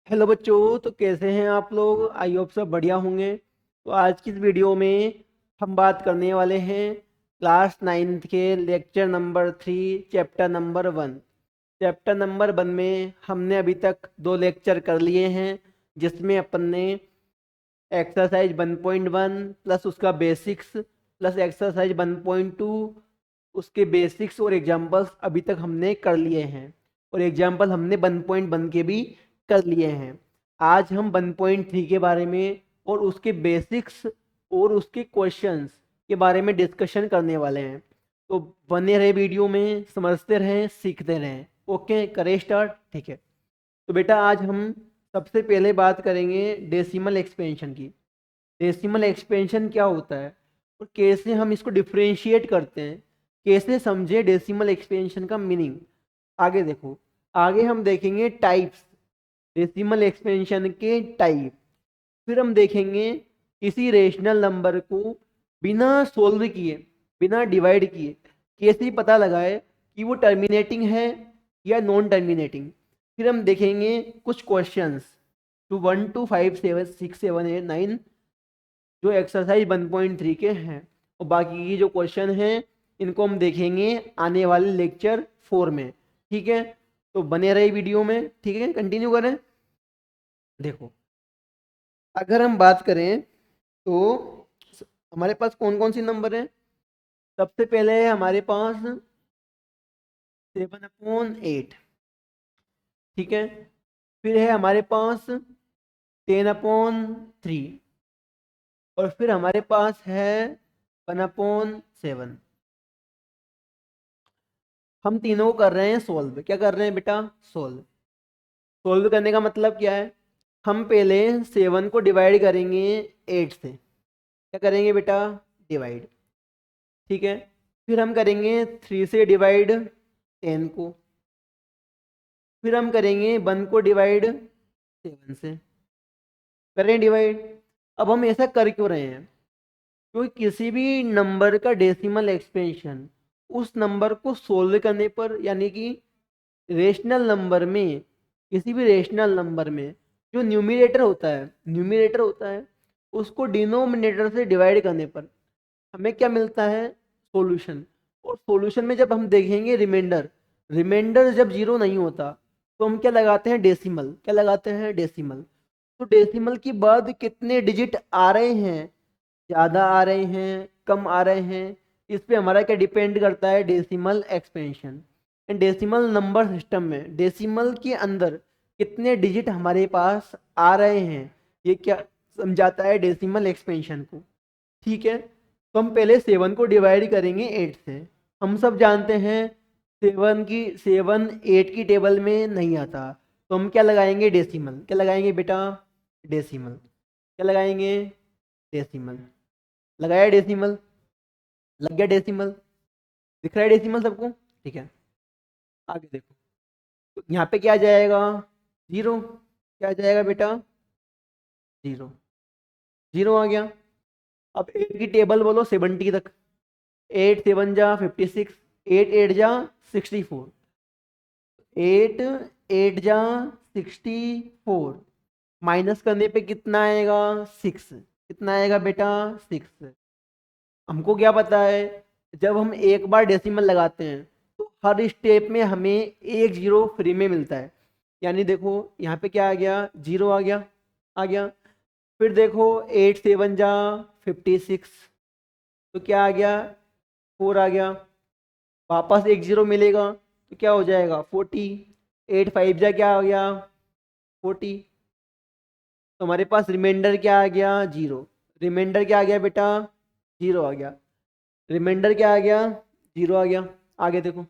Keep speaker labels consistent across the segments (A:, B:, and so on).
A: Hello बच्चों, तो कैसे हैं आप लोग। आई होप सब बढ़िया होंगे। तो आज की इस वीडियो में हम बात करने वाले हैं क्लास 9th के lecture number 3 chapter number 1। Chapter number 1 में हमने अभी तक 2 लेक्चर कर लिए हैं, जिसमें अपन ने एक्सरसाइज 1.1 प्लस उसका बेसिक्स प्लस एक्सरसाइज 1.2 उसके बेसिक्स और एग्जाम्पल्स अभी तक हमने कर लिए हैं, और एग्जाम्पल हमने 1.1 के भी कर लिए हैं। आज हम 1.3 के बारे में और उसके बेसिक्स और उसके क्वेश्चंस के बारे में डिस्कशन करने वाले हैं। तो बने रहे वीडियो में, समझते रहें, सीखते रहें। ओके, करें स्टार्ट। ठीक है, तो बेटा आज हम सबसे पहले बात करेंगे डेसिमल एक्सपेंशन की। डेसिमल एक्सपेंशन क्या होता है और कैसे हम इसको डिफरेंशिएट करते हैं, कैसे समझे डेसिमल एक्सपेंशन का मीनिंग। आगे देखो, आगे हम देखेंगे टाइप्स, डेसिमल एक्सपेंशन के टाइप। फिर हम देखेंगे किसी रेशनल नंबर को बिना सोल्व किए, बिना डिवाइड किए कैसे पता लगाए कि वो टर्मिनेटिंग है या नॉन टर्मिनेटिंग। फिर हम देखेंगे कुछ क्वेश्चंस 1 to 5 7 6 7 8 9 जो एक्सरसाइज 1.3 के हैं, और बाकी की जो क्वेश्चन हैं इनको हम देखेंगे आने वाले लेक्चर 4 में। ठीक है, तो बने रहे वीडियो में। ठीक है, कंटिन्यू करें। देखो, अगर हम बात करें तो हमारे पास कौन कौन सी नंबर है। सबसे पहले है हमारे पास 7/8। ठीक है, फिर है हमारे पास 10/3, और फिर हमारे पास है 1/7। हम तीनों को कर रहे हैं सोल्व। क्या कर रहे हैं बेटा? सोल्व। सोल्व करने का मतलब क्या है? हम पहले 7 को डिवाइड करेंगे 8 से। क्या करेंगे बेटा? डिवाइड। ठीक है, फिर हम करेंगे 3 से डिवाइड 10 को। फिर हम करेंगे 1 को डिवाइड 7 से। करें डिवाइड। अब हम ऐसा कर क्यों रहे हैं? क्योंकि किसी भी नंबर का डेसिमल एक्सपेंशन उस नंबर को सोल्व करने पर, यानी कि रेशनल नंबर में, किसी भी रेशनल नंबर में जो न्यूमरेटर होता है उसको डिनोमिनेटर से डिवाइड करने पर हमें क्या मिलता है? सॉल्यूशन। और सॉल्यूशन में जब हम देखेंगे रिमाइंडर, रिमाइंडर जब जीरो नहीं होता तो हम क्या लगाते हैं? डेसिमल। क्या लगाते हैं? डेसिमल। तो डेसिमल के बाद कितने डिजिट आ रहे हैं, ज़्यादा आ रहे हैं, कम आ रहे हैं, इस पे हमारा क्या डिपेंड करता है? Decimal expansion. Decimal number system में डेसिमल के अंदर कितने डिजिट हमारे पास आ रहे हैं, ये क्या समझाता है? डेसिमल एक्सपेंशन को। ठीक है, तो हम पहले 7 को डिवाइड करेंगे 8 से। हम सब जानते हैं 7 8 की टेबल में नहीं आता, तो हम क्या लगाएंगे? डेसिमल। क्या लगाएंगे बेटा? डेसिमल। क्या लगाएंगे? डेसिमल। लगाया डेसिमल? लग गया डेसिमल? दिख रहा है डेसिमल सबको? ठीक है, आगे देखो। तो यहाँ पे क्या आ जाएगा? जीरो। क्या आ जाएगा बेटा? जीरो। जीरो आ गया। अब 8 की टेबल बोलो 70 तक। 8 7 जा 56, 8 8 जा 64, 8 8 जा 64, माइनस करने पे कितना आएगा? 6। कितना आएगा बेटा? 6। हमको क्या पता है, जब हम एक बार डेसिमल लगाते हैं तो हर स्टेप में हमें एक जीरो फ्री में मिलता है। यानी देखो यहाँ पे क्या आ गया? जीरो आ गया। आ गया। फिर देखो 8 7 जा 56, तो क्या आ गया? 4 आ गया। वापस एक जीरो मिलेगा तो क्या हो जाएगा? 40। 8 5 जा क्या आ गया? 40। तो हमारे पास रिमाइंडर क्या आ गया? जीरो। रिमाइंडर क्या आ गया बेटा? जीरो आ गया। रिमाइंडर क्या आ गया? जीरो आ गया। आगे देखो,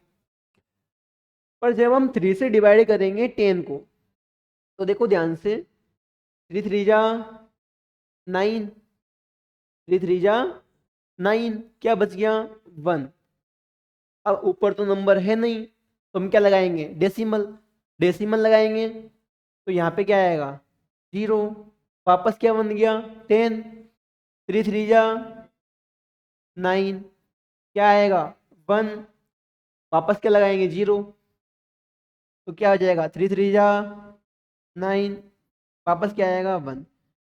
A: पर जब हम 3 से डिवाइड करेंगे 10 को, तो देखो ध्यान से, 3 3 जा 9, 3 3 जा 9, क्या बच गया? 1। अब ऊपर तो नंबर है नहीं, तो हम क्या लगाएंगे? डेसिमल। डेसिमल लगाएंगे तो यहाँ पे क्या आएगा? जीरो। वापस क्या बन गया? 10। 3 3 जा 9, क्या आएगा? 1। वापस क्या लगाएंगे? जीरो। तो क्या हो जाएगा? 3 3 जा 9, वापस क्या आएगा 1।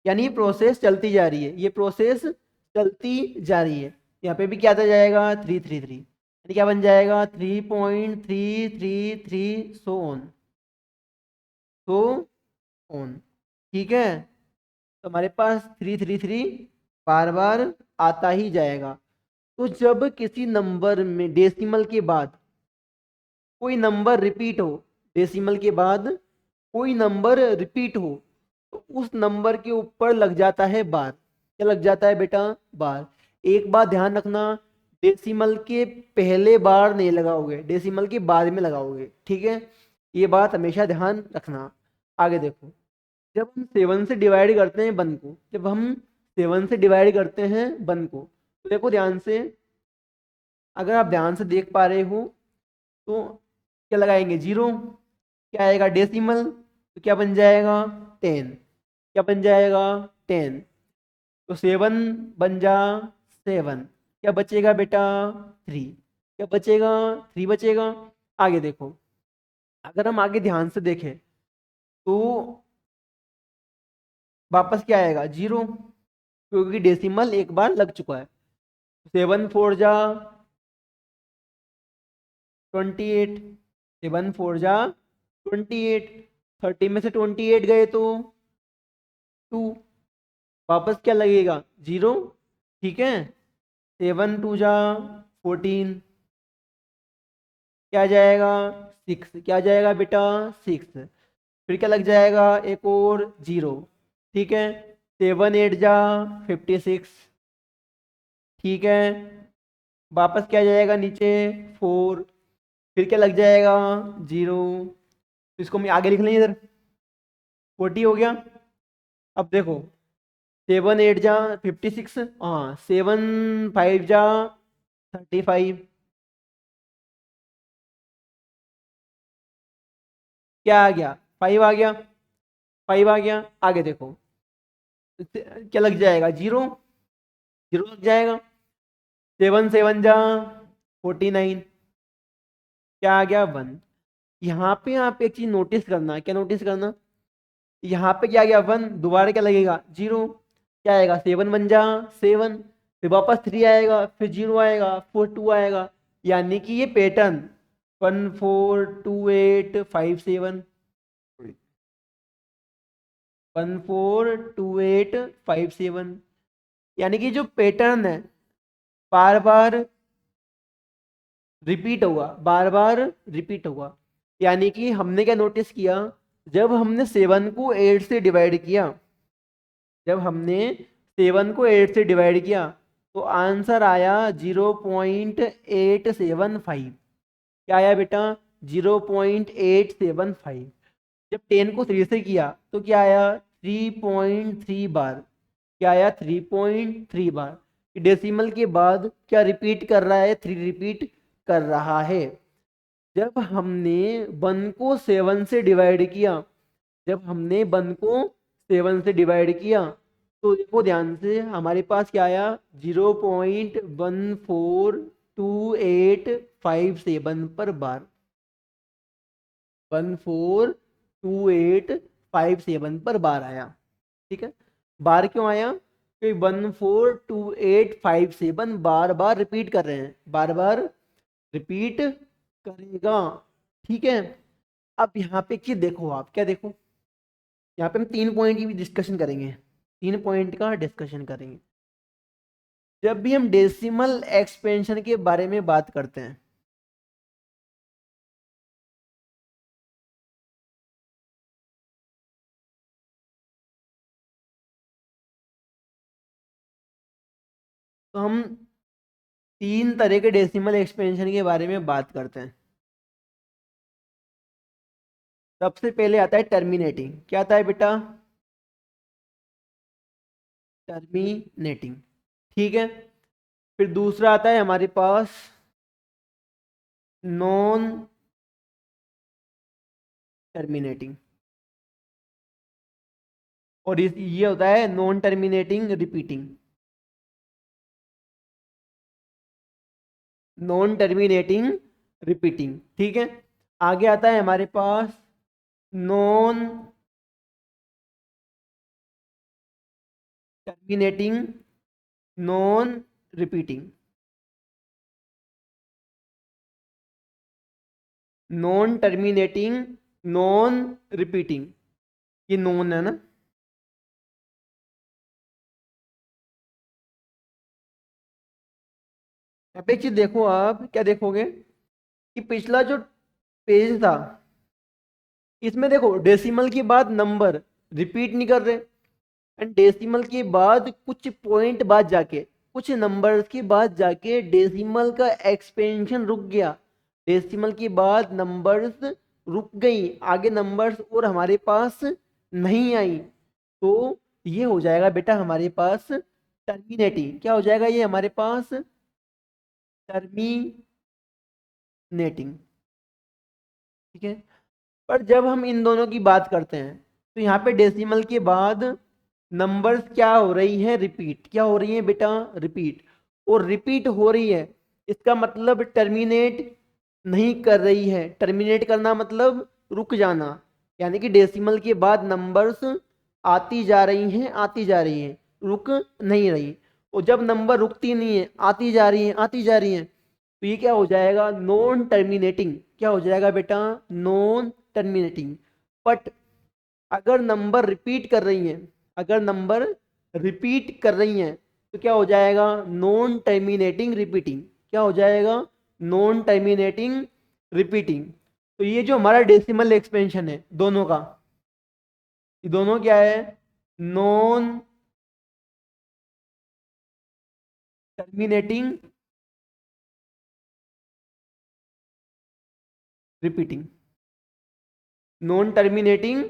A: यानी ये प्रोसेस चलती जा रही है, ये प्रोसेस चलती जा रही है। यहाँ पे भी क्या आता जाएगा 333, यानी क्या बन जाएगा 3.333 सो ऑन। ठीक है, तो हमारे पास 333 बार बार आता ही जाएगा। तो जब किसी नंबर में डेसिमल के बाद कोई नंबर रिपीट हो, डेसिमल के बाद कोई नंबर रिपीट हो, तो उस नंबर के ऊपर लग जाता है बार। क्या लग जाता है बेटा? बार। एक बात ध्यान रखना, डेसिमल के पहले बार नहीं लगाओगे, डेसिमल के बाद में लगाओगे। ठीक है, ये बात हमेशा ध्यान रखना। आगे देखो, जब हम 7 से डिवाइड करते हैं वन को, जब हम 7 से डिवाइड करते हैं वन को, तो देखो ध्यान से, अगर आप ध्यान से देख पा रहे हो तो क्या लगाएंगे 0, क्या आएगा डेसिमल, तो क्या बन जाएगा 10, क्या बन जाएगा 10, तो 7 बन जा 7, क्या बचेगा बेटा 3, क्या बचेगा 3 बचेगा। आगे देखो, अगर हम आगे ध्यान से देखें तो वापस क्या आएगा 0, क्योंकि डेसिमल एक बार लग चुका है। 7 4 जा 28, 7 4 जा 28, 30 में से 28 गए तो 2, वापस क्या लगेगा 0। ठीक है, 7 2 जा 14, क्या जाएगा 6, क्या जाएगा बेटा 6, फिर क्या लग जाएगा एक और 0। ठीक है, 7 8 जा 56, ठीक है, वापस क्या जाएगा नीचे 4, फिर क्या लग जाएगा 0। तो इसको हम आगे लिख लेंगे इधर, 40 हो गया। अब देखो 7 8 जा 56, हाँ 7 5 जा 35, क्या आ गया 5 आ गया, 5 आ गया। आगे देखो क्या लग जाएगा 0, 0 लग जाएगा। 7 7 जा 49, क्या आ गया 1। यहाँ पे आप एक चीज नोटिस करना, क्या नोटिस करना, यहाँ पे क्या आ गया 1, दोबारा क्या लगेगा 0, क्या आएगा 7 बन जा 7, फिर वापस 3 आएगा, फिर 0 आएगा, फिर 2 आएगा। यानी कि ये पैटर्न 1 4 2 8 5 7, 1 4 2 8 5 7, यानी कि जो पैटर्न है बार बार रिपीट होगा, बार बार रिपीट होगा। यानी कि हमने क्या नोटिस किया, जब हमने 7 को 8 से डिवाइड किया, जब हमने 7 को 8 से डिवाइड किया तो आंसर आया 0.875। क्या आया बेटा 0.875। जब 10 को 3 से किया तो क्या आया 3.3 बार, क्या आया 3.3 बार। डेसिमल के बाद क्या रिपीट कर रहा है 3 रिपीट कर रहा है। जब हमने 1 को 7 से डिवाइड किया, जब हमने 1 को 7 से डिवाइड किया तो देखो ध्यान से, हमारे पास क्या आया 0.142857 पर बार, 142857 पर बार आया। ठीक है, बार क्यों आया, क्योंकि 142857 बार बार रिपीट कर रहे हैं, बार बार रिपीट करेगा। ठीक है, अब यहाँ पे कि देखो, आप क्या देखो, यहाँ पे हम 3 पॉइंट की भी डिस्कशन करेंगे, 3 पॉइंट का डिस्कशन करेंगे। जब भी हम डेसिमल एक्सपेंशन के बारे में बात करते हैं, तो हम 3 तरह के डेसिमल एक्सपेंशन के बारे में बात करते हैं। सबसे पहले आता है टर्मिनेटिंग, क्या आता है बेटा टर्मिनेटिंग। ठीक है, फिर दूसरा आता है हमारे पास नॉन टर्मिनेटिंग, और ये होता है non terminating repeating, non terminating repeating. ठीक है, आगे आता है हमारे पास non terminating, non repeating. Non terminating, non repeating, ये नॉन है ना। यहाँ पे एक चीज देखो, आप क्या देखोगे कि पिछला जो पेज था इसमें देखो डेसिमल के बाद नंबर रिपीट नहीं कर रहे, एंड डेसिमल के बाद कुछ पॉइंट बाद जाके, कुछ नंबर्स के बाद जाके डेसिमल का एक्सपेंशन रुक गया। डेसिमल के बाद नंबर्स रुक गई, आगे नंबर्स और हमारे पास नहीं आई। तो ये हो जाएगा बेटा हमारे पास टर्मिनेटिंग। क्या हो जाएगा ये हमारे पास? टर्मिनेटिंग। ठीक है। पर जब हम इन दोनों की बात करते हैं तो यहाँ पे डेसिमल के बाद नंबर्स क्या हो रही है? रिपीट। क्या हो रही है बेटा? रिपीट। और रिपीट हो रही है, इसका मतलब टर्मिनेट नहीं कर रही है। टर्मिनेट करना मतलब रुक जाना, यानी कि डेसिमल के बाद नंबर्स आती जा रही हैं, आती जा रही हैं, रुक नहीं रही। और जब नंबर रुकती नहीं है, आती जा रही हैं, आती जा रही हैं, तो ये क्या हो जाएगा? Non terminating. क्या हो जाएगा बेटा? Non terminating. बट अगर नंबर रिपीट कर रही हैं, अगर नंबर रिपीट कर रही हैं, तो क्या हो जाएगा? Non terminating repeating. क्या हो जाएगा? Non terminating repeating. तो ये जो हमारा डेसिमल एक्सपेंशन है दोनों का, ये दोनों क्या है? Non terminating repeating. Non terminating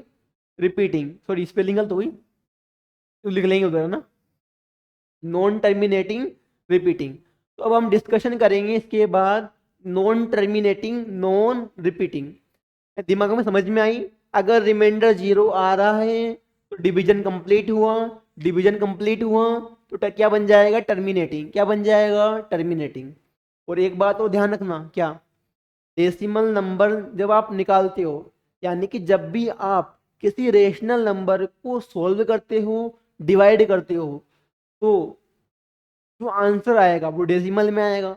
A: repeating, sorry spelling गलत हो गई, तो लिख लेंगे उधर ना, नॉन टर्मिनेटिंग रिपीटिंग। तो अब हम डिस्कशन करेंगे इसके बाद नॉन टर्मिनेटिंग नॉन रिपीटिंग। दिमाग में समझ में आई? अगर रिमाइंडर 0 आ रहा है तो डिवीजन कंप्लीट हुआ, डिवीजन कंप्लीट हुआ तो क्या बन जाएगा? टर्मिनेटिंग। क्या बन जाएगा? टर्मिनेटिंग। और एक बात और ध्यान रखना, क्या? डेसिमल नंबर जब आप निकालते हो, यानी कि जब भी आप किसी रेशनल नंबर को सॉल्व करते हो, डिवाइड करते हो, तो जो आंसर आएगा वो डेसिमल में आएगा।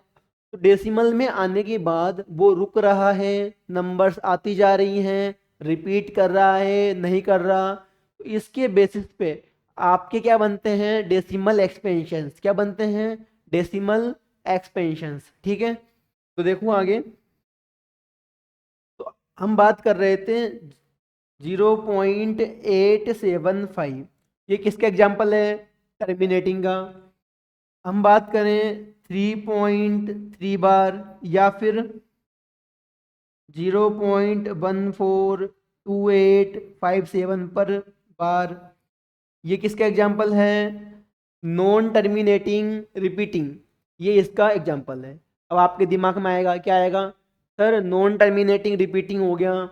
A: तो डेसिमल में आने के बाद वो रुक रहा है, नंबर्स आती जा रही हैं, रिपीट कर रहा है, नहीं कर रहा, तो इसके बेसिस पे आपके क्या बनते हैं? Decimal expansions. क्या बनते हैं? Decimal expansions. ठीक है। तो देखो आगे, तो हम बात कर रहे थे 0.875, ये किसका एग्जाम्पल है? टर्मिनेटिंग का। हम बात करें 3.3 बार या फिर 0.142857 पर बार, ये किसका एग्जाम्पल है? नॉन टर्मिनेटिंग रिपीटिंग, ये इसका एग्जाम्पल है। अब आपके दिमाग में आएगा, क्या आएगा? सर नॉन टर्मिनेटिंग रिपीटिंग हो गया,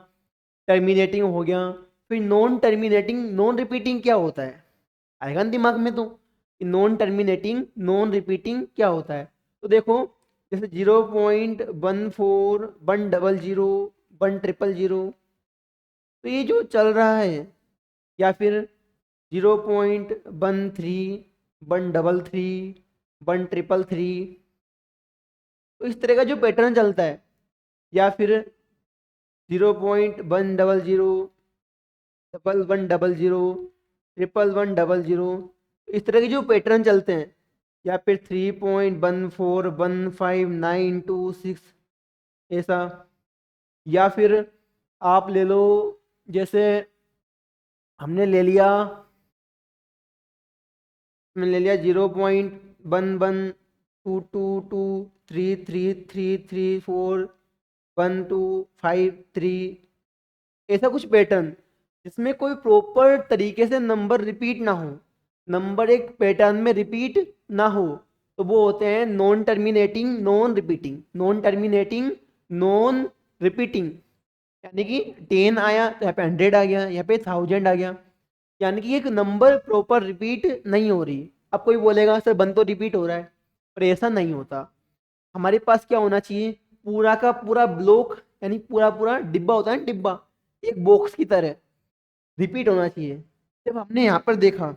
A: टर्मिनेटिंग हो गया, फिर नॉन टर्मिनेटिंग नॉन रिपीटिंग क्या होता है? आएगा ना दिमाग में तो, कि नॉन टर्मिनेटिंग नॉन रिपीटिंग क्या होता है। तो देखो, जैसे 0.14 100 100 तो ये जो चल रहा है, या फिर 0.13 133 133, तो इस तरह का जो पैटर्न चलता है, या फिर 0.100 1100 1100, इस तरह के जो पैटर्न चलते हैं, या फिर 3.14 15 926 ऐसा, या फिर आप ले लो, जैसे हमने ले लिया, मैंने ले लिया 0.11223333341253, ऐसा कुछ पैटर्न जिसमें कोई प्रॉपर तरीके से नंबर रिपीट ना हो, नंबर एक पैटर्न में रिपीट ना हो, तो वो होते हैं non terminating non repeating. Non terminating non repeating, यानी कि 10 आया तो यहाँ पे 100 आ गया, यहाँ पे 1000 आ गया, यानी कि एक नंबर प्रॉपर रिपीट नहीं हो रही। अब कोई बोलेगा सर वन तो रिपीट हो रहा है, पर ऐसा नहीं होता। हमारे पास क्या होना चाहिए? पूरा का पूरा ब्लॉक, यानी पूरा पूरा डिब्बा होता है ना, डिब्बा एक बॉक्स की तरह रिपीट होना चाहिए। जब हमने यहाँ पर देखा,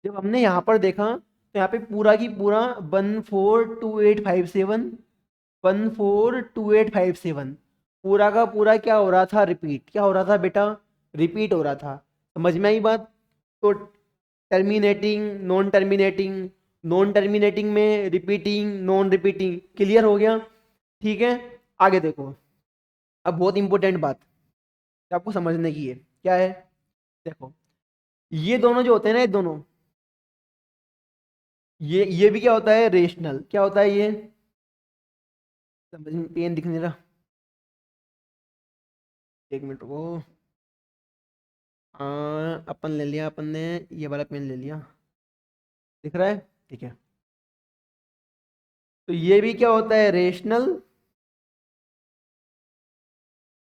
A: जब हमने यहाँ पर देखा तो यहाँ पे पूरा की पूरा 142857 142857 पूरा का पूरा क्या हो रहा था, रिपीट। क्या हो रहा था बेटा, रिपीट हो रहा था। समझ में आई बात। तो terminating, non terminating, non terminating में रिपीटिंग, नॉन रिपीटिंग, क्लियर हो गया। ठीक है, आगे देखो। अब बहुत इंपॉर्टेंट बात आपको समझने की है, क्या है, देखो। ये दोनों जो होते हैं ना, ये दोनों, ये भी क्या होता है, रेशनल। क्या होता है ये, समझ में पेन दिख नहीं रहा, एक मिनट वो, अपन ले लिया, अपन ने ये वाला पेन ले लिया, दिख रहा है, ठीक है। तो ये भी क्या होता है, रेशनल,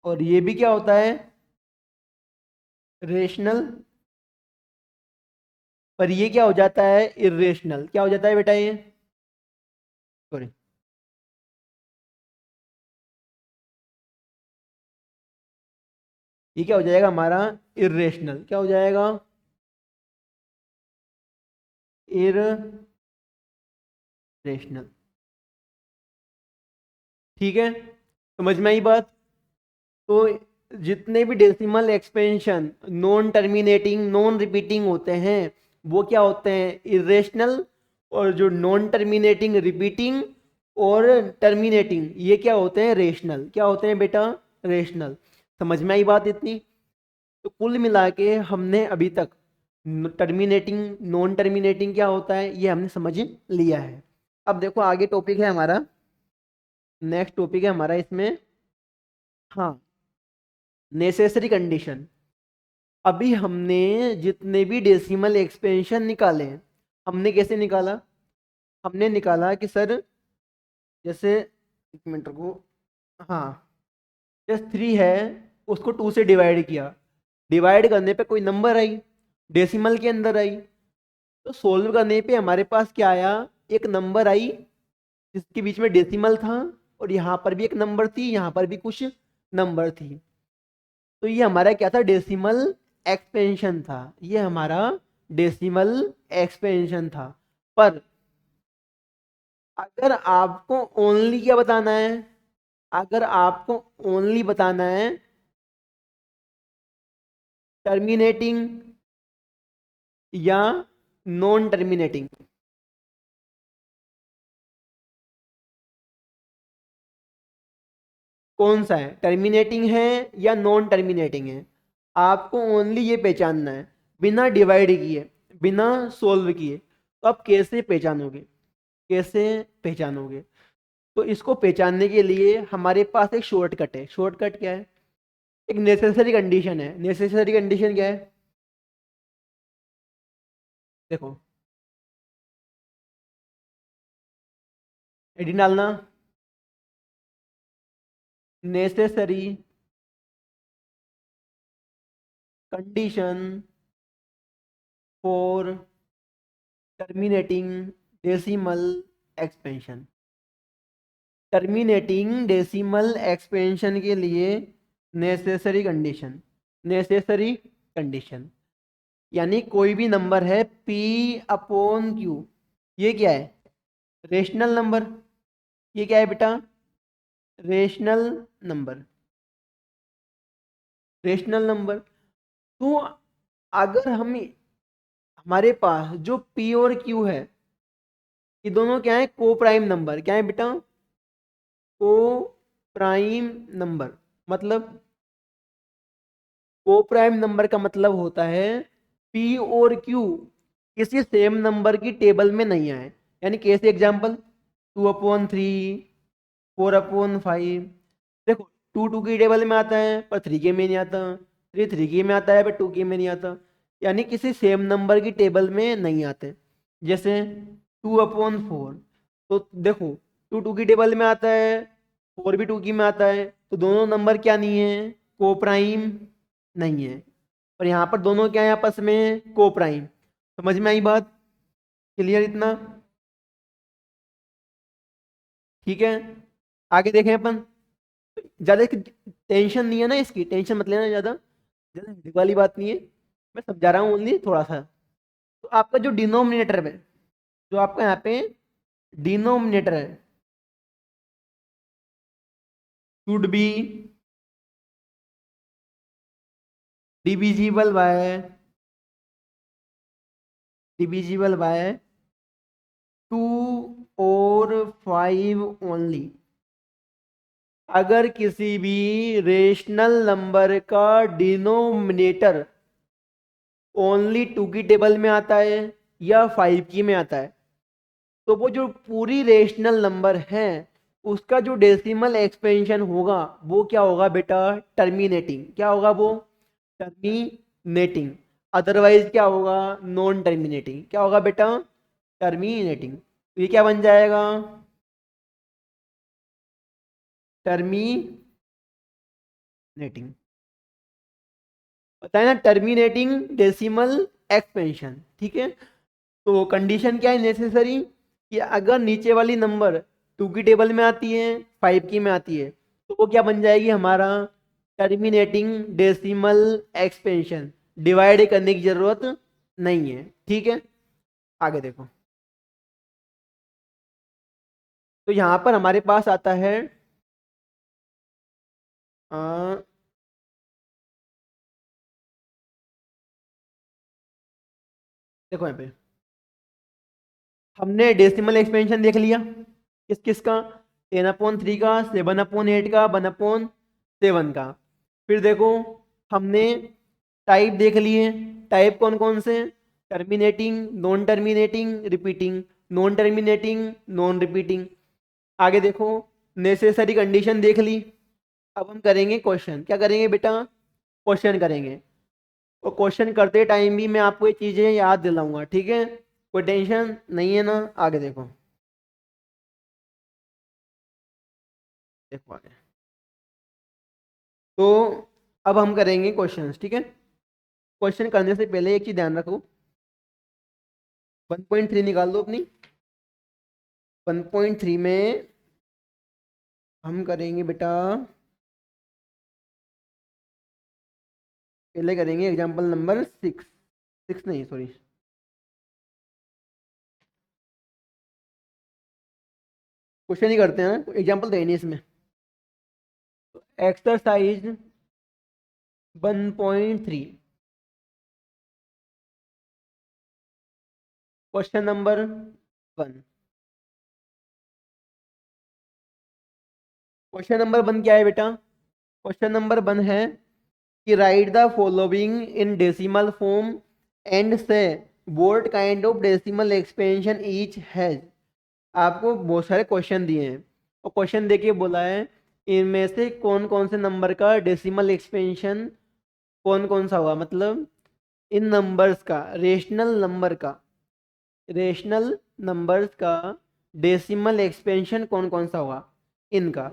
A: और ये भी क्या होता है, रेशनल। पर ये क्या हो जाता है, इरेशनल। क्या हो जाता है बेटा ये, सॉरी, ये क्या हो जाएगा हमारा, इरेशनल। क्या हो जाएगा, इरेशनल। ठीक है, समझ में आई बात। तो जितने भी decimal expansion non terminating, non repeating होते हैं, वो क्या होते हैं, इरेशनल। और जो नॉन टर्मिनेटिंग, रिपीटिंग और टर्मिनेटिंग, ये क्या होते हैं, रेशनल। क्या होते हैं बेटा, रेशनल। समझ में आई बात इतनी। तो कुल मिला के हमने अभी तक टर्मिनेटिंग, नॉन टर्मिनेटिंग क्या होता है, ये हमने समझ लिया है। अब देखो आगे टॉपिक है हमारा, नेक्स्ट टॉपिक है हमारा इसमें, हाँ, नेसेसरी कंडीशन। अभी हमने जितने भी डेसिमल एक्सपेंशन निकाले हैं, हमने कैसे निकाला, हमने निकाला कि सर, जैसे, एक मिनट को, हाँ, जैसे 3 है, उसको 2 से डिवाइड किया, डिवाइड करने पे कोई नंबर आई, डेसिमल के अंदर आई। तो सोल्व करने पे हमारे पास क्या आया, एक नंबर आई जिसके बीच में डेसिमल था, और यहाँ पर भी एक नंबर थी, यहाँ पर भी कुछ नंबर थी। तो ये हमारा क्या था, डेसिमल एक्सपेंशन था। ये हमारा डेसिमल एक्सपेंशन था। पर अगर आपको ओनली क्या बताना है, अगर आपको ओनली बताना है टर्मिनेटिंग या नॉन टर्मिनेटिंग, कौन सा है, टर्मिनेटिंग है या नॉन टर्मिनेटिंग है, आपको ओनली ये पहचानना है, बिना डिवाइड किए, बिना सोल्व किए। तो आप कैसे पहचानोगे, कैसे पहचानोगे। तो इसको पहचानने के लिए हमारे पास एक शॉर्टकट है। शॉर्टकट क्या है, एक नेसेसरी कंडीशन है। नेसेसरी कंडीशन क्या है, देखो, एडी डालना, necessary condition for terminating decimal expansion. Terminating decimal expansion के लिए नेसेसरी कंडीशन, नेसेसरी कंडीशन, यानी कोई भी नंबर है P अपॉन Q, ये क्या है, रेशनल नंबर। ये क्या है बेटा, रेशनल नंबर, रेशनल नंबर। तो अगर हम, हमारे पास जो P और Q है, ये दोनों क्या है, को प्राइम नंबर। क्या है बेटा, को प्राइम नंबर। मतलब को प्राइम नंबर का मतलब होता है P और Q किसी सेम नंबर की टेबल में नहीं आए। यानी कैसे, एग्जांपल, 2/3, 4/5। देखो, 2 की टेबल में आता है पर 3 के में नहीं आता, 3 के में आता है पर 2 के में नहीं आता। यानी किसी सेम नंबर की टेबल में नहीं आते। जैसे 2/4, तो देखो, 2 की टेबल में आता है, 4 भी 2 की में आता है, तो दोनों नंबर क्या नहीं है, को प्राइम नहीं है। और यहाँ पर दोनों क्या है, आपस में को प्राइम। समझ में आई बात, क्लियर इतना, ठीक है। आगे देखें अपन, ज्यादा टेंशन नहीं है ना, इसकी टेंशन मत लेना, ज्यादा ज्यादा headache वाली बात नहीं है। मैं समझा रहा हूँ ओनली थोड़ा सा, तो आपका जो डिनोमिनेटर है, जो आपका यहाँ पे डिनोमिनेटर है, should be divisible by, divisible by 2 और 5 ओनली। अगर किसी भी रेशनल नंबर का डिनोमिनेटर ओनली 2 की टेबल में आता है या 5 की में आता है, तो वो जो पूरी रेशनल नंबर है उसका जो डेसिमल एक्सपेंशन होगा वो क्या होगा बेटा, टर्मिनेटिंग। क्या होगा वो, टर्मिनेटिंग। अदरवाइज क्या होगा, नॉन टर्मिनेटिंग। क्या होगा बेटा, टर्मिनेटिंग। तो ये क्या बन जाएगा, टर्मिनेटिंग। पता है ना, टर्मिनेटिंग डेसिमल एक्सपेंशन। ठीक है, तो कंडीशन क्या है नेसेसरी, कि अगर नीचे वाली नंबर 2 की टेबल में आती है, 5 की में आती है, तो वो क्या बन जाएगी हमारा, टर्मिनेटिंग डेसिमल एक्सपेंशन। डिवाइड करने की जरूरत नहीं है। ठीक है, आगे देखो। तो यहां पर हमारे पास आता है अ, देखो यहाँ पे हमने डेसिमल एक्सपेंशन देख लिया, किस किस का, 10/3 का, 7/8 का, 1/7 का। फिर देखो हमने टाइप देख लिए। टाइप कौन कौन से, terminating, non terminating, repeating, non terminating, non repeating. आगे देखो नेसेसरी कंडीशन देख ली। अब हम करेंगे क्वेश्चन। क्या करेंगे बेटा, क्वेश्चन करेंगे। और क्वेश्चन करते टाइम भी मैं आपको ये चीजें याद दिलाऊंगा। ठीक है, कोई टेंशन नहीं है ना। आगे देखो, देखो आगे। तो अब हम करेंगे क्वेश्चंस। ठीक है, क्वेश्चन करने से पहले एक चीज ध्यान रखो, 1.3 निकाल दो अपनी। 1.3 में हम करेंगे बेटा, पहले करेंगे एग्जाम्पल नंबर 6, 6 नहीं सॉरी, क्वेश्चन ही करते हैं, एग्जाम्पल तो है नहीं इसमें। Exercise 1.3, question number 1। Question number 1 क्या है बेटा, क्वेश्चन नंबर 1 है कि write the following in decimal form and say what kind of decimal expansion each has. आपको बहुत सारे क्वेश्चन दिए हैं और क्वेश्चन देखिए बोला है इनमें से कौन कौन से नंबर का डेसिमल एक्सपेंशन कौन कौन सा होगा, मतलब इन नंबर्स का, रेशनल नंबर्स का डेसिमल एक्सपेंशन कौन कौन सा होगा इनका।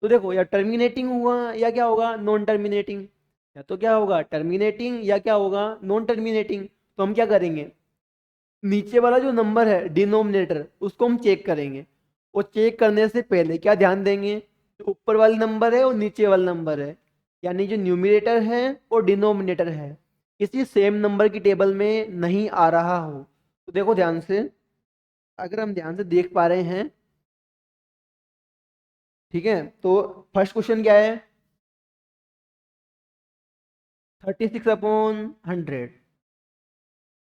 A: तो देखो या टर्मिनेटिंग हुआ या क्या होगा, नॉन टर्मिनेटिंग। या तो क्या होगा, टर्मिनेटिंग, या क्या होगा, नॉन टर्मिनेटिंग। तो हम क्या करेंगे, नीचे वाला जो नंबर है डिनोमिनेटर उसको हम चेक करेंगे। और चेक करने से पहले क्या ध्यान देंगे, जो ऊपर वाला नंबर है और नीचे वाला नंबर है, यानी जो न्यूमिनेटर है और डिनोमिनेटर है, किसी सेम नंबर की टेबल में नहीं आ रहा हो। तो देखो ध्यान से, अगर हम ध्यान से देख पा रहे हैं, ठीक है, तो फर्स्ट क्वेश्चन क्या है, 36/100।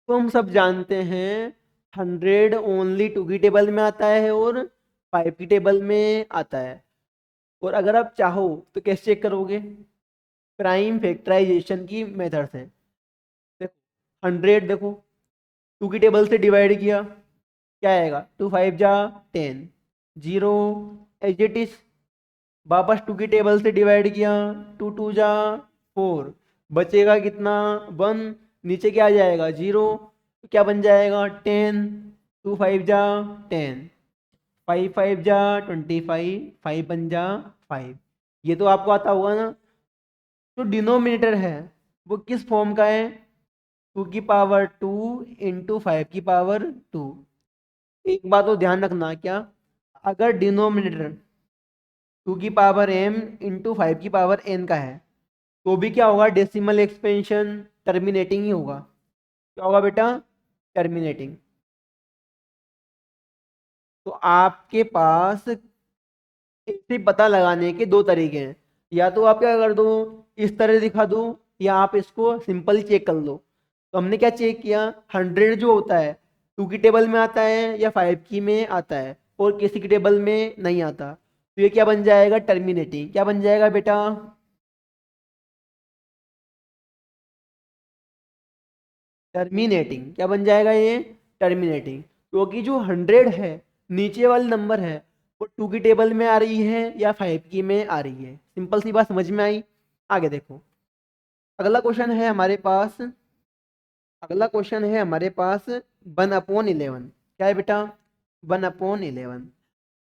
A: तो हम सब जानते हैं 100 ओनली 2 की टेबल में आता है और 5 की टेबल में आता है। और अगर आप चाहो तो कैसे चेक करोगे, प्राइम फैक्टराइजेशन की मेथड से। देखो 100 देखो 2 की टेबल से डिवाइड किया, क्या आएगा, 2 5 जा 10, 0 एज इट इज। वापस 2 की टेबल से डिवाइड किया, 2 2 जा 4, बचेगा कितना, 1। नीचे क्या आ जाएगा, 0। तो क्या बन जाएगा, 10। 2 5 जा 10, 5 5 जा 25, 5 1 जा 5। ये तो आपको आता होगा ना। जो डिनोमिनेटर है वो किस फॉर्म का है, 2 की पावर 2 इंटू 5 की पावर 2। एक बात तो ध्यान रखना, क्या, अगर डिनोमिनेटर 2 की पावर m इंटू 5 की पावर n का है, तो भी क्या होगा, डेसिमल एक्सपेंशन टर्मिनेटिंग ही होगा। क्या होगा बेटा, टर्मिनेटिंग। तो आपके पास इसे पता लगाने के दो तरीके हैं, या तो आप क्या कर दो, इस तरह दिखा दो, या आप इसको सिंपल चेक कर लो। तो हमने क्या चेक किया, 100 जो होता है 2 की टेबल में आता है या 5 की में आता है, और किसी की टेबल में नहीं आता। तो ये क्या बन जाएगा, टर्मिनेटिंग। क्या बन जाएगा बेटा, टर्मिनेटिंग। क्या बन जाएगा ये, टर्मिनेटिंग। क्योंकि जो 100 है, नीचे वाली नंबर है, वो 2 की टेबल में आ रही है या 5 की में आ रही है। सिंपल सी बात समझ में आई। आगे देखो, अगला क्वेश्चन है हमारे पास, अगला क्वेश्चन है हमारे पास 1/11। क्या है बेटा, 1/11।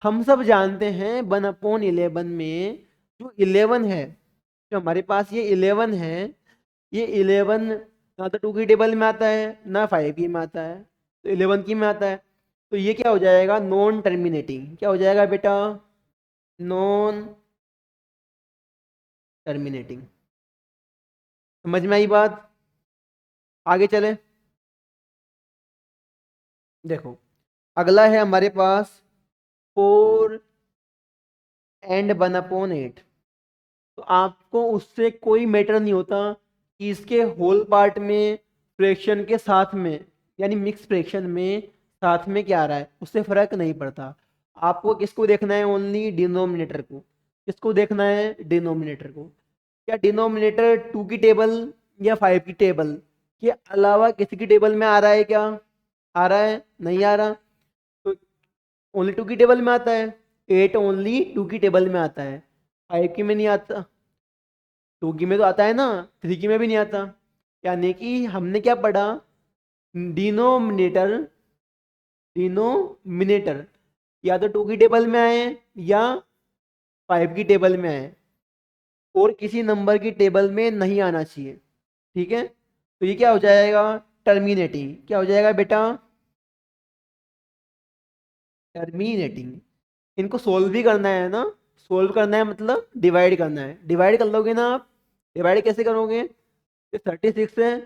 A: हम सब जानते हैं 1/11 में जो 11 है, जो हमारे पास ये 11 है, ये 11 ना तो 2 की टेबल में आता है ना 5 की में आता है, तो 11 की में आता है। तो ये क्या हो जाएगा, नॉन टर्मिनेटिंग। क्या हो जाएगा बेटा, नॉन टर्मिनेटिंग। समझ में आई बात। आगे चले, देखो अगला है हमारे पास 4/1/8। तो आपको उससे कोई मैटर नहीं होता कि इसके होल पार्ट में, फ्रैक्शन के साथ में, यानी मिक्स फ्रैक्शन में साथ में क्या आ रहा है, उससे फर्क नहीं पड़ता। आपको किसको देखना है, ओनली डिनोमिनेटर को। किसको देखना है, डिनोमिनेटर को। क्या डिनोमिनेटर 2 की टेबल या 5 की टेबल के अलावा किसी की टेबल में आ रहा है क्या, आ रहा है, नहीं आ रहा। तो ओनली 2 की टेबल में आता है, 8 ओनली 2 की टेबल में आता है, 5 की में नहीं आता। 2 की में तो आता है ना, 3 की में भी नहीं आता। यानी कि हमने क्या पढ़ा, डिनोमिनेटर, डिनोमिनेटर या तो 2 की टेबल में आए या 5 की टेबल में आए, और किसी नंबर की टेबल में नहीं आना चाहिए। ठीक है, तो ये क्या हो जाएगा, टर्मिनेटिंग। क्या हो जाएगा बेटा, टर्मिनेटिंग। इनको सोल्व भी करना है ना, सोल्व करना है मतलब डिवाइड करना है। डिवाइड कर लोगे ना आप, डिवाइड कैसे करोगे, 36 है,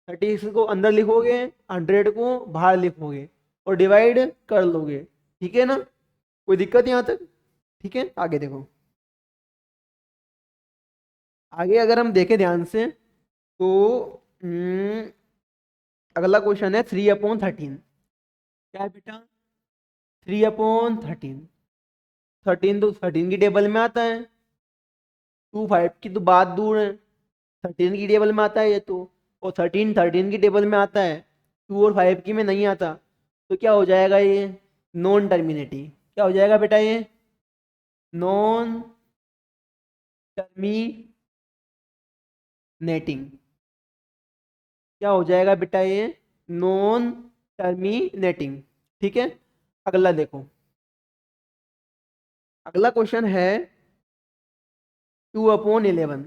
A: 36 को अंदर लिखोगे, 100 को बाहर लिखोगे, और डिवाइड कर लोगे। ठीक है ना, कोई दिक्कत यहाँ तक। ठीक है, आगे देखो। आगे अगर हम देखें ध्यान से, तो अगला क्वेश्चन है 3/13। क्या है बेटा, 3/13। 13 तो 13 की टेबल में आता है, 2 5 की तो बात दूर है, 13 की टेबल में आता है ये तो, और 13 की टेबल में आता है, 2 और 5 की में नहीं आता। तो क्या हो जाएगा ये, नॉन टर्मिनेटिंग। क्या हो जाएगा बेटा ये, नॉन टर्मिनेटिंग। क्या हो जाएगा बेटा ये, नॉन टर्मिनेटिंग। ठीक है, अगला देखो, अगला क्वेश्चन है 2/11।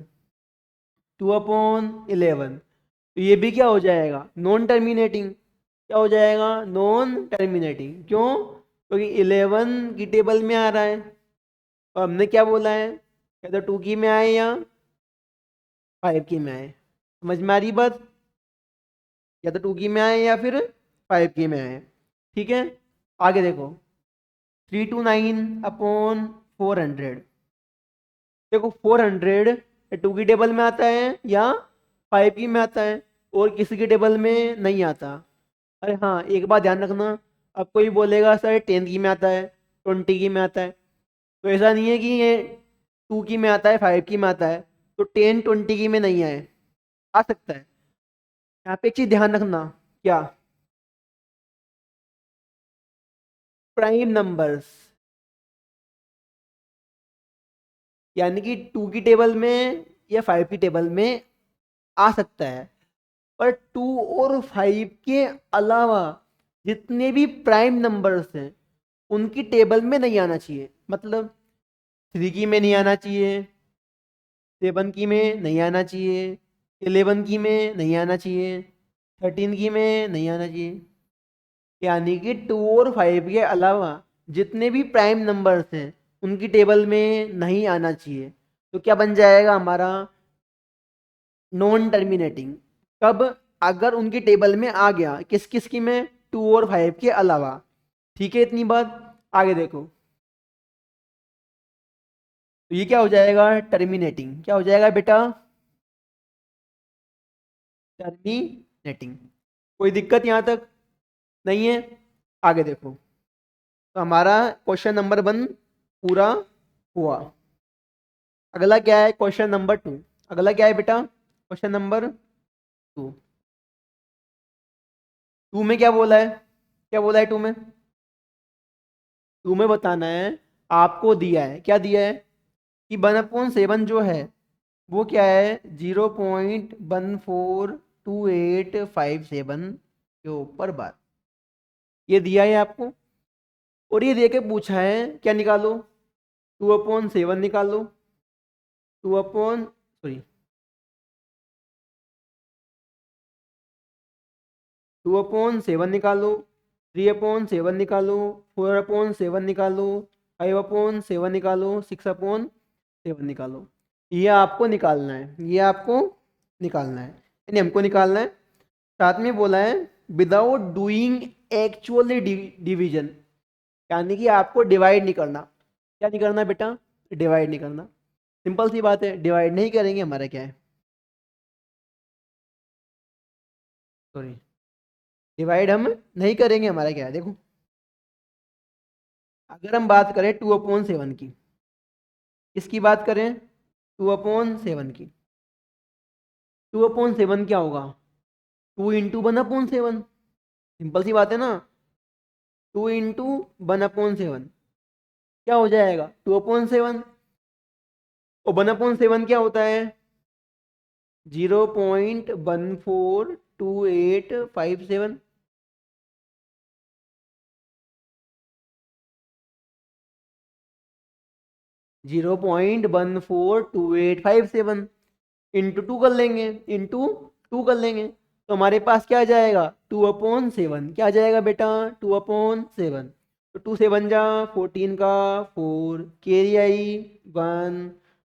A: 2/11, तो ये भी क्या हो जाएगा, नॉन टर्मिनेटिंग। क्या हो जाएगा, नॉन टर्मिनेटिंग। क्यों, क्योंकि 11 की टेबल में आ रहा है, और हमने क्या बोला है, या तो 2 की में आए या 5 की में आए। समझ में आ रही बात, या तो 2 की में आए या फिर 5 की में आए। ठीक है, आगे देखो, 329/400। देखो 400 2 की टेबल में आता है या 5 की में आता है, और किसी की टेबल में नहीं आता। अरे हाँ, एक बात ध्यान रखना, अब कोई बोलेगा सर 10 की में आता है, 20 की में आता है। तो ऐसा नहीं है कि ये 2 की में आता है, 5 की में आता है, तो 10 20 की में नहीं आए, आ सकता है। यहाँ पे एक चीज ध्यान रखना, क्या, प्राइम नंबर्स, यानी कि 2 की टेबल में या 5 की टेबल में आ सकता है, पर 2 और 5 के अलावा जितने भी प्राइम नंबर्स हैं उनकी टेबल में नहीं आना चाहिए। मतलब 3 की में नहीं आना चाहिए, 7 की में नहीं आना चाहिए, 11 की में नहीं आना चाहिए, 13 की में नहीं आना चाहिए। यानी कि 2 और 5 के अलावा जितने भी प्राइम नंबर्स हैं उनकी टेबल में नहीं आना चाहिए। तो क्या बन जाएगा हमारा, नॉन टर्मिनेटिंग। कब, अगर उनकी टेबल में आ गया, किस किस की में, 2 और 5 के अलावा। ठीक है, इतनी बात। आगे देखो, तो ये क्या हो जाएगा, टर्मिनेटिंग। क्या हो जाएगा बेटा, टर्मिनेटिंग। कोई दिक्कत यहां तक नहीं है। आगे देखो, तो हमारा क्वेश्चन नंबर 1 पूरा हुआ। अगला क्या है, क्वेश्चन नंबर 2। अगला क्या है बेटा, क्वेश्चन नंबर 2। टू में क्या बोला है, क्या बोला है टू में, टू में बताना है, आपको दिया है, क्या दिया है कि 1/7 जो है वो क्या है, 0.142857 के ऊपर बार, ये दिया है आपको। और ये दे के पूछा है क्या निकालो, 2/7 निकालो, 2/7 निकालो, 3/7 निकालो, 4/7 निकालो, 5/7 निकालो, 6/7 निकालो। ये आपको निकालना है, ये आपको निकालना है, यानी हमको निकालना है। साथ में बोला है विदाउट डूइंग एक्चुअली डिवीजन, यानी कि आपको डिवाइड नहीं करना। क्या नहीं करना बेटा, डिवाइड नहीं करना। सिंपल सी बात है, डिवाइड नहीं करेंगे हमारा क्या है, सॉरी, डिवाइड हम नहीं करेंगे हमारा क्या है। देखो, अगर हम बात करें 2/7 की, किसकी बात करें, 2/7 की, 2/7 क्या होगा, 2 × 1/7। सिंपल सी बात है ना, 2 × 1/7 क्या हो जाएगा, 2/7। और 1/7 क्या होता है, 0.142857। 0.142857 इंटू 2 कर लेंगे, इंटू 2 कर लेंगे, तो हमारे पास क्या आ जाएगा, 2/7। क्या आ जाएगा बेटा, 2/7। तो 2 7 जा 14 का 4, कैरी आई 1,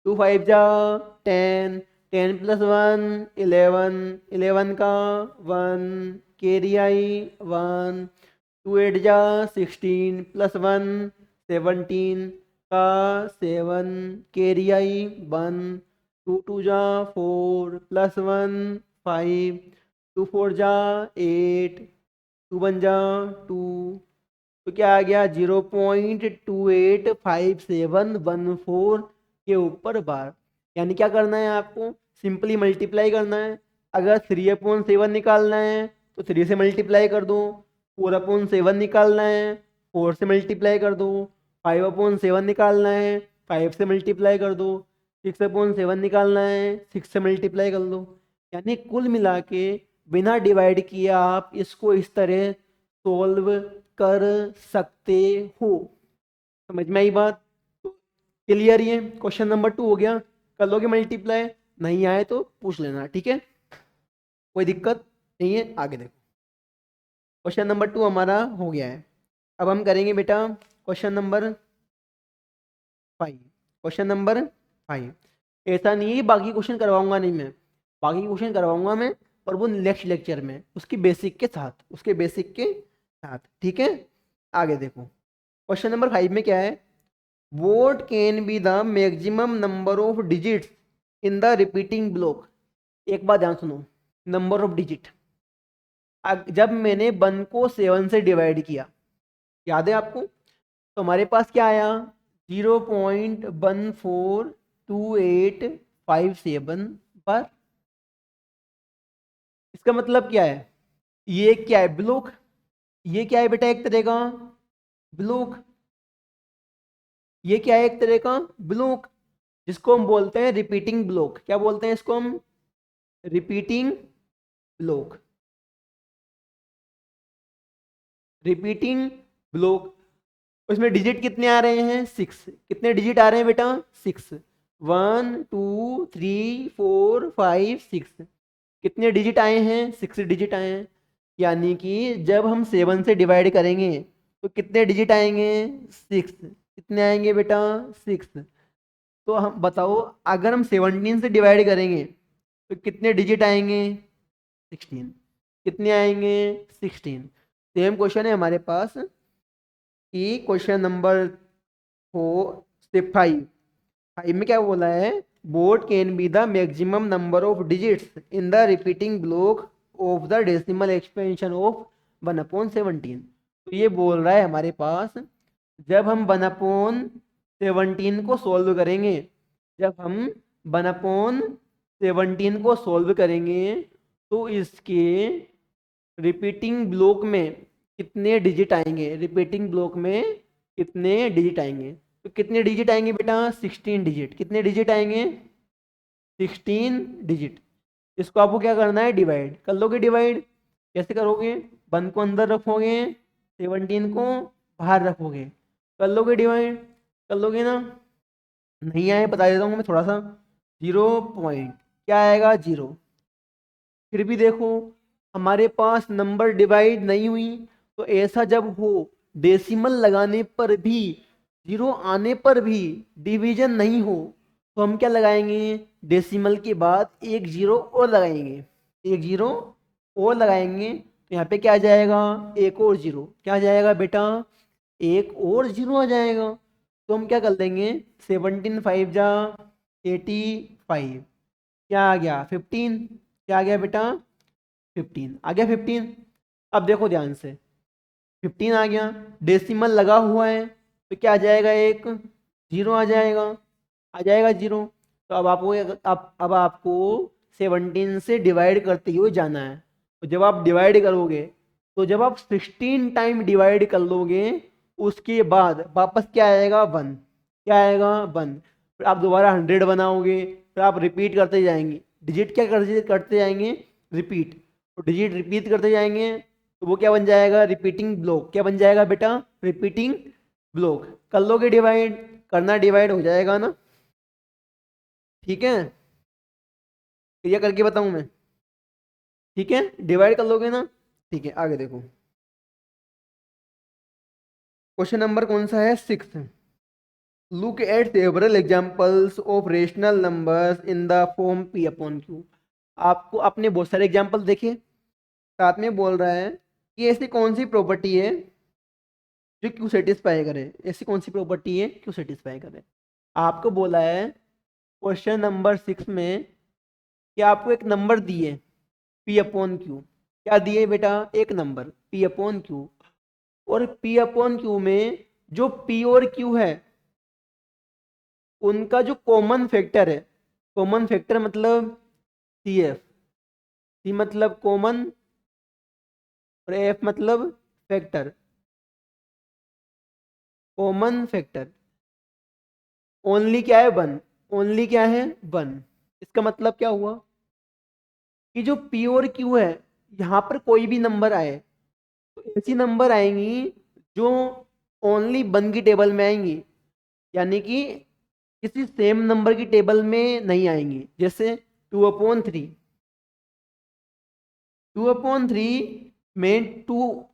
A: 2 5 जा 10, 10 + 1 11, 11 का 1, कैरी आई 1, 2 8 जा 16 +1 17 का 7, कैरी आई 1, 2 2 जा 4 +1 5, 2 4 जा 8, 2 1 जा 2। तो क्या आ गया, 0.285714 के ऊपर बार। यानी क्या करना है आपको, सिंपली मल्टीप्लाई करना है। अगर 3/7 निकालना है तो 3 से मल्टीप्लाई कर दो, 4/7 निकालना है 4 से मल्टीप्लाई कर दो, 5/7 निकालना है 5 से मल्टीप्लाई कर दो, 6/7 निकालना है 6 से मल्टीप्लाई कर दो। यानी कुल मिला के बिना डिवाइड किए आप इसको इस तरह सोल्व कर सकते हो। समझ में आई बात, क्लियर? ये क्वेश्चन नंबर 2 हो गया। कर लोगे मल्टीप्लाई, नहीं आए तो पूछ लेना, ठीक है, कोई दिक्कत नहीं है। आगे देखो, क्वेश्चन नंबर 2 हमारा हो गया है। अब हम करेंगे बेटा क्वेश्चन नंबर 5। क्वेश्चन नंबर 5, ऐसा नहीं है बाकी क्वेश्चन करवाऊंगा नहीं मैं, बाकी क्वेश्चन करवाऊंगा मैं, और वो नेक्स्ट लेक्चर में उसकी बेसिक के साथ, उसके बेसिक के साथ, ठीक है। आगे देखो, क्वेश्चन नंबर 5 में क्या है, what can be the maximum number of digits in the repeating block। एक बात ध्यान सुनो, नंबर ऑफ डिजिट, जब मैंने 1 को 7 से डिवाइड किया, याद है आपको, तो हमारे पास क्या आया, 0.142857 पर। इसका मतलब क्या है, ये क्या है, ब्लॉक। ये क्या है बेटा, एक तरह का ब्लॉक। ये क्या है, एक तरह का ब्लॉक, जिसको हम बोलते हैं रिपीटिंग ब्लॉक। क्या बोलते हैं इसको हम, रिपीटिंग ब्लॉक, रिपीटिंग ब्लॉक। उसमें डिजिट कितने आ रहे हैं, 6। कितने डिजिट आ रहे हैं बेटा, 6। 1 2 3 4 5 6। कितने डिजिट आए हैं, 6 डिजिट आए हैं। यानी कि जब हम 7 से डिवाइड करेंगे तो कितने डिजिट आएंगे, 6। कितने आएंगे बेटा, 6। तो हम बताओ, अगर हम 17 से डिवाइड करेंगे तो कितने डिजिट आएंगे, 16 कितने आएंगे 16। सेम क्वेश्चन है हमारे पास कि क्वेश्चन नंबर 5 में क्या बोला है, board can be the maximum number of digits in the repeating block of the decimal expansion of 1/17। तो ये बोल रहा है हमारे पास जब हम 1/17 को सॉल्व करेंगे, जब हम 1/17 को सॉल्व करेंगे तो इसके रिपीटिंग ब्लॉक में कितने डिजिट आएंगे, रिपीटिंग ब्लॉक में कितने डिजिट आएंगे। तो कितने डिजिट आएंगे बेटा 16 डिजिट। कितने डिजिट आएंगे 16 डिजिट। इसको आपको क्या करना है डिवाइड कर लोगे। डिवाइड कैसे करोगे, 1 को अंदर रखोगे 17 को बाहर रखोगे, कर लोगे डिवाइड, कर लोगे ना। नहीं आए बता देता हूँ मैं थोड़ा सा, 0 पॉइंट क्या आएगा 0। फिर भी देखो हमारे पास नंबर डिवाइड नहीं हुई, तो ऐसा जब हो डेसिमल लगाने पर भी, जीरो आने पर भी डिवीजन नहीं हो, तो हम क्या लगाएंगे, डेसिमल के बाद एक जीरो और लगाएंगे, एक जीरो और लगाएंगे। तो यहाँ पे क्या आ जाएगा, एक और जीरो। क्या आ जाएगा बेटा, एक और जीरो आ जाएगा। तो हम क्या कर देंगे, 17 5 जा 85, क्या आ गया 15, क्या आ गया बेटा 15 आ गया 15। अब देखो ध्यान से 15 आ गया, डेसिमल लगा हुआ है तो क्या आ जाएगा, एक जीरो आ जाएगा, आ जाएगा जीरो। तो अब आपको अब आपको 17 से डिवाइड करते हुए जाना है। तो जब आप डिवाइड करोगे, तो जब आप 16 टाइम डिवाइड कर लोगे उसके बाद वापस क्या आएगा 1, क्या आएगा 1। फिर आप दोबारा 100 बनाओगे, फिर आप रिपीट करते जाएंगे, डिजिट क्या करते करते जाएंगे रिपीट, तो डिजिट रिपीट करते जाएंगे तो वो क्या बन जाएगा, रिपीटिंग ब्लॉक। क्या बन जाएगा बेटा, रिपीटिंग ब्लॉक। कर लोगे डिवाइड, करना डिवाइड हो जाएगा ना, ठीक है। क्लियर करके बताऊं मैं, ठीक है डिवाइड कर लोगे ना, ठीक है। आगे देखो क्वेश्चन नंबर कौन सा है 6। Look at several examples of rational numbers in the form p upon q। आपको आपने बहुत सारे एग्जांपल देखे, साथ में बोल रहा है कि ऐसी कौन सी प्रॉपर्टी है जो क्यू सेटिस्फाई करे, ऐसी कौन सी प्रॉपर्टी है क्यू सेटिस्फाई करे। आपको बोला है क्वेश्चन नंबर 6 में कि आपको एक नंबर दिए p अपॉन क्यू। क्या दिए बेटा, एक नंबर p अपॉन क्यू, और p अपॉन क्यू में जो p और q है उनका जो कॉमन फैक्टर है, कॉमन फैक्टर मतलब CF, C मतलब कॉमन और F मतलब फैक्टर, कॉमन फैक्टर ओनली क्या है 1, ओनली क्या है 1। इसका मतलब क्या हुआ कि जो P और Q है यहाँ पर कोई भी नंबर आए तो ऐसी नंबर आएंगी जो ओनली 1 की टेबल में आएंगी, यानी कि किसी सेम नंबर की टेबल में नहीं आएंगी। जैसे 2/3, 2/3 में 2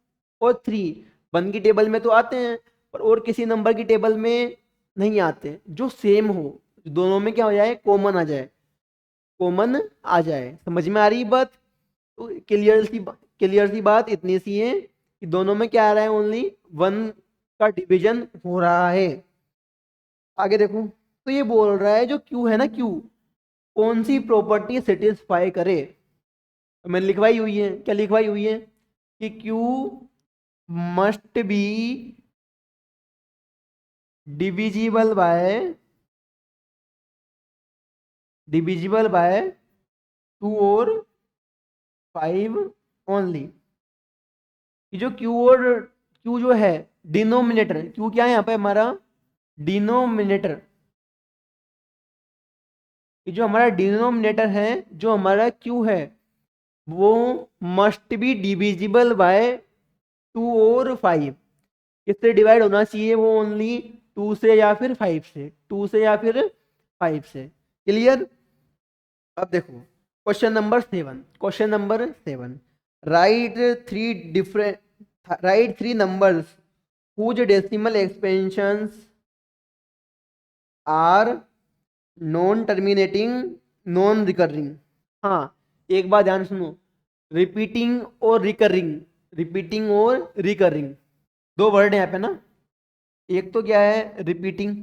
A: और 3 1 की टेबल में तो आते हैं, पर और किसी नंबर की टेबल में नहीं आते जो सेम हो, दोनों में क्या हो जाए कॉमन आ जाए, कॉमन आ जाए। समझ में आ रही बात, तो क्लियर सी बात इतनी सी है कि दोनों में क्या आ रहा है, ओनली 1 का डिवीजन हो रहा है। आगे देखो, तो ये बोल रहा है जो क्यू है ना, क्यू कौन सी प्रॉपर्टी सेटिस्फाई करे। तो मैंने लिखवाई हुई है, क्या लिखवाई हुई है कि Q must be divisible by, divisible by 2 और 5 ओनली। जो क्यू जो है डिनोमिनेटर, क्यू क्या है यहाँ पे हमारा डिनोमिनेटर, ये जो हमारा डिनोमिनेटर है, जो हमारा क्यू है वो मस्ट बी डिविजिबल बाय 2 और 5। किससे डिवाइड होना चाहिए वो, ओनली 2 से या फिर 5 से, 2 से या फिर 5 से। क्लियर। अब देखो question number 7, question number 7, right three different, right three numbers whose decimal expansions are non terminating non recurring. हाँ एक बात ध्यान सुनो, रिपीटिंग और रिकरिंग, रिपीटिंग और रिकरिंग, दो वर्ड है यहाँ पे ना। एक तो क्या है रिपीटिंग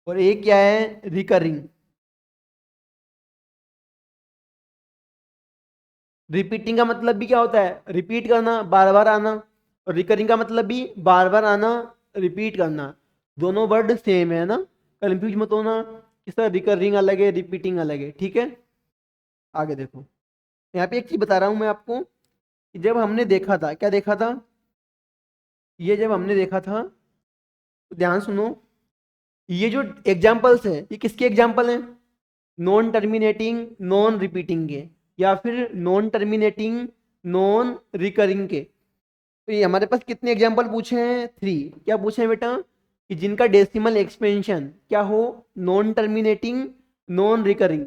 A: और एक क्या है रिकरिंग। रिपीटिंग का मतलब भी क्या होता है, रिपीट करना, बार बार आना। और रिकरिंग का मतलब भी बार बार आना, रिपीट करना। दोनों वर्ड सेम है ना, कंफ्यूज मत होना, इस तरह रिकरिंग अलग है, रिपीटिंग अलग है, ठीक है। आगे देखो, यहाँ पे एक चीज बता रहा हूं मैं आपको कि जब हमने देखा था, क्या देखा था, ये जब हमने देखा था तो ध्यान सुनो, ये जो एग्जाम्पल्स है ये किसके एग्जाम्पल हैं, नॉन टर्मिनेटिंग नॉन रिपीटिंग के, या फिर नॉन टर्मिनेटिंग नॉन रिकरिंग के। तो ये हमारे पास कितने एग्जाम्पल पूछे हैं, 3। क्या पूछे हैं बेटा, कि जिनका डेसिमल एक्सपेंशन क्या हो, non terminating non recurring,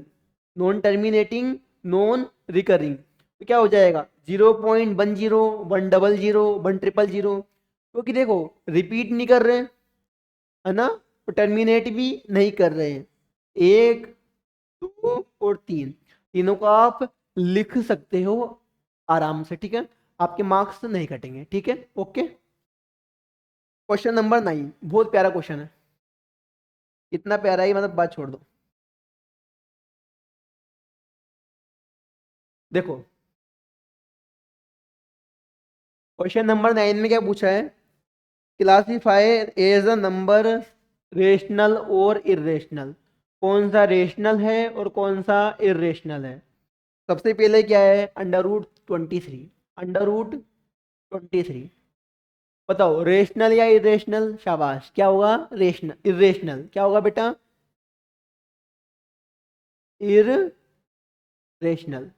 A: non terminating non recurring. तो क्या हो जाएगा 0.10, 100, 100, क्योंकि देखो रिपीट नहीं कर रहे है ना, तो टर्मिनेट भी नहीं कर रहे हैं। 1, 2 और 3, तीनों को आप लिख सकते हो आराम से, ठीक है। आपके मार्क्स नहीं कटेंगे, ठीक है, ओके। क्वेश्चन नंबर 9 बहुत प्यारा क्वेश्चन है, इतना प्यारा ही मतलब बात छोड़ दो। देखो क्वेश्चन नंबर 9 में क्या पूछा है, classify as a number rational और इरेशनल। कौन सा रेशनल है और कौन सा इरेशनल है। सबसे पहले क्या है, √23, √23। बताओ रेशनल या इरेशनल, शाबाश, क्या होगा, रेशनल, इरेशनल क्या होगा बेटा, इरेशनल।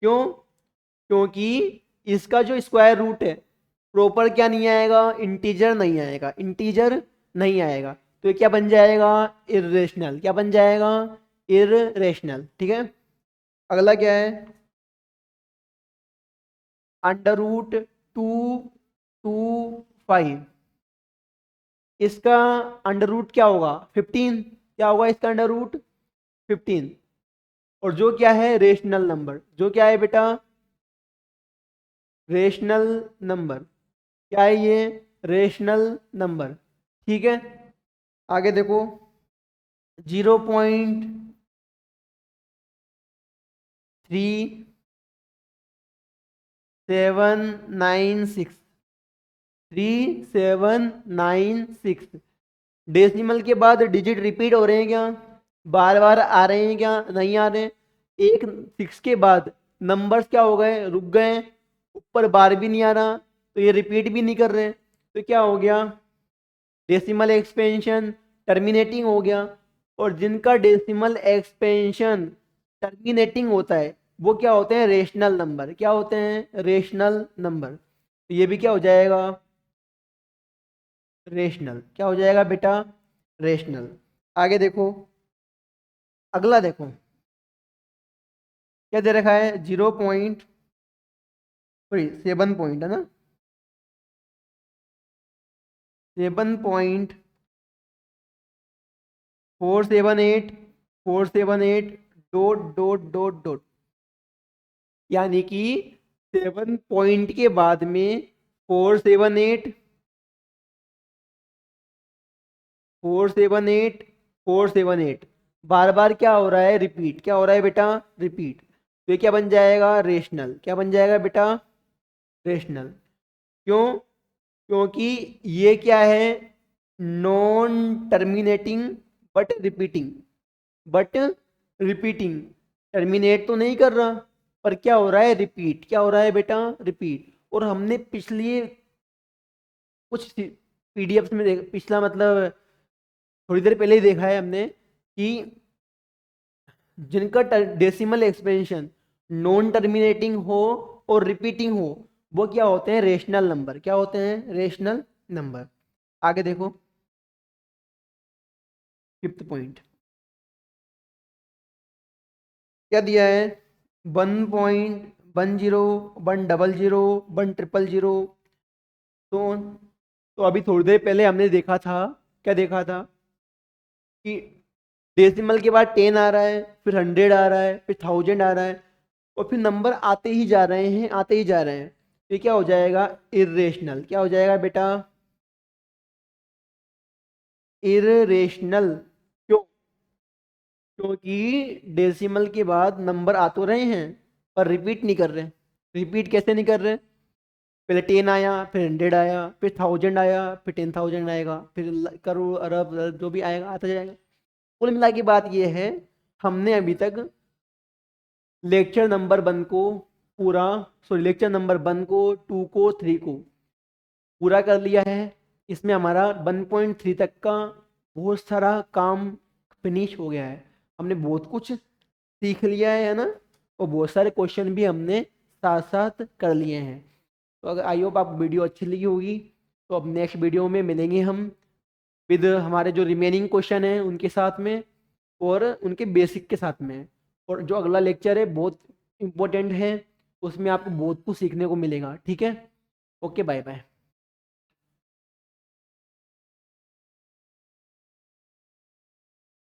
A: क्यों, क्योंकि इसका जो स्क्वायर रूट है प्रॉपर क्या नहीं आएगा, इंटीजर नहीं आएगा, इंटीजर नहीं आएगा, तो ये क्या बन जाएगा, इरेशनल। क्या बन जाएगा, इरेशनल, ठीक है। अगला क्या है, √225, इसका अंडर रूट क्या होगा, 15। क्या होगा इसका अंडर रूट 15। और जो क्या है रेशनल नंबर, जो क्या है बेटा, रेशनल नंबर, क्या है ये, रेशनल नंबर, ठीक है। आगे देखो 0.3796, 3796। डेसिमल के बाद डिजिट रिपीट हो रहे हैं क्या, बार बार आ रहे हैं क्या, नहीं आ रहे। एक 6 के बाद नंबर्स क्या हो गए, रुक गए, ऊपर बार भी नहीं आ रहा, तो ये रिपीट भी नहीं कर रहे, तो क्या हो गया, डेसिमल एक्सपेंशन टर्मिनेटिंग हो गया। और जिनका डेसिमल एक्सपेंशन टर्मिनेटिंग होता है वो क्या होते हैं, रेशनल नंबर। क्या होते हैं, रेशनल नंबर। तो ये भी क्या हो जाएगा, रेशनल। क्या हो जाएगा बेटा, रेशनल। आगे देखो, अगला देखो, क्या दे रखा है, 7 पॉइंट है ना, 7.478 डॉट, यानी कि 7 पॉइंट के बाद में 478, 478, 478, बार बार क्या हो रहा है, रिपीट। क्या हो रहा है बेटा, रिपीट। तो ये क्या बन जाएगा, रेशनल। क्या बन जाएगा बेटा, रेशनल। क्यों, क्योंकि ये क्या है, non terminating but repeating, but repeating, terminate तो नहीं कर रहा पर क्या हो रहा है, रिपीट। क्या हो रहा है बेटा, रिपीट। और हमने पिछली कुछ पीडीएफ में पिछला मतलब थोड़ी देर पहले ही देखा है हमने कि जिनका डेसिमल एक्सपेंशन नॉन टर्मिनेटिंग हो और रिपीटिंग हो वो क्या होते हैं, रेशनल नंबर। क्या होते हैं, रेशनल नंबर। आगे देखो 5th पॉइंट क्या दिया है, 1.10, 100, 100, तो अभी थोड़ी देर पहले हमने देखा था, क्या देखा था कि डेसिमल के बाद 10 आ रहा है, फिर 100 आ रहा है, फिर 1000 आ रहा है, और फिर नंबर आते ही जा रहे हैं, आते ही जा रहे हैं। ये क्या हो जाएगा? इर्रेशनल। क्या हो जाएगा बेटा? इर्रेशनल। क्यों? क्योंकि डेसिमल के बाद नंबर आ तो रहे हैं पर रिपीट नहीं कर रहे। रिपीट कैसे नहीं कर रहे? पहले 10 आया, फिर 100 आया, फिर 1000 आया, फिर 10,000 आएगा, फिर करोड़ अरब जो भी आएगा आता जाएगा। कुल मिला के बात ये है, हमने अभी तक लेक्चर नंबर 1 को पूरा, सॉरी लेक्चर नंबर 1 को, 2 को, 3 को पूरा कर लिया है। इसमें हमारा 1.3 तक का बहुत सारा काम फिनिश हो गया है। हमने बहुत कुछ सीख लिया है ना, और बहुत सारे क्वेश्चन भी हमने साथ साथ कर लिए हैं। तो अगर आई होप आपको वीडियो अच्छी लगी होगी, तो अब नेक्स्ट वीडियो में मिलेंगे हम विद हमारे जो रिमेनिंग क्वेश्चन हैं उनके साथ में, और उनके बेसिक के साथ में। और जो अगला लेक्चर है बहुत इम्पोर्टेंट है, उसमें आपको बहुत कुछ सीखने को मिलेगा। ठीक है, ओके, बाय बाय।